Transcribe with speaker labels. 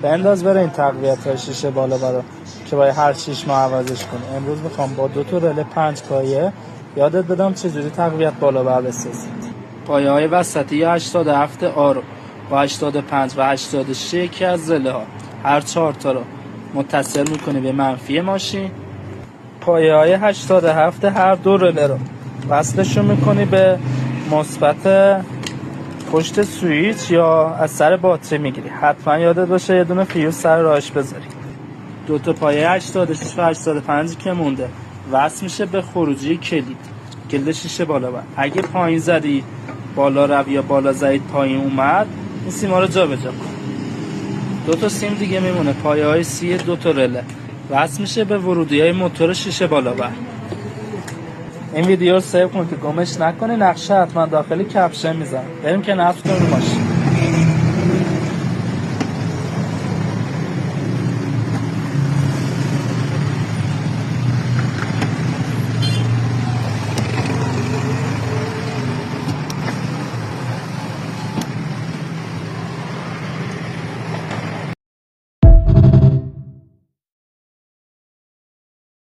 Speaker 1: بنداز بره این تقویت های شیشه بالا برا که باید هر 6 ماه عوضش کنی. امروز میخوام با 2 تا رله 5 پایه یادت بدم چجوری تقویت بالا بر بسازید. پایه های وسطی یا 87 آرو با 85 و 86 یکی از رله ها هر 4 تا رو متصل میکنی به منفی ماشین. پایه های 87 هر 2 رله رو وصلشون میکنی به مثبت پشت سوئیچ یا از سر باتری میگیری. حتما یادت باشه یه دونه فیوز سر راهش بذاری. 2 تا پایه 86 و 85 که مونده وصل میشه به خروجی کلید شیشه بالا بر. اگه پایین زدی بالا رو یا بالا زدید پایین اومد، این سیما رو جا به جا کن. 2 تا سیم دیگه میمونه، پایه های 32 تا رله وصل میشه به ورودی های موتور شیشه بالا بر. این ویدیو رو سیو کن که گمش نکنی. نقشه حتما داخلی کپشن میذارم. بریم که نصب کنیم ماشین.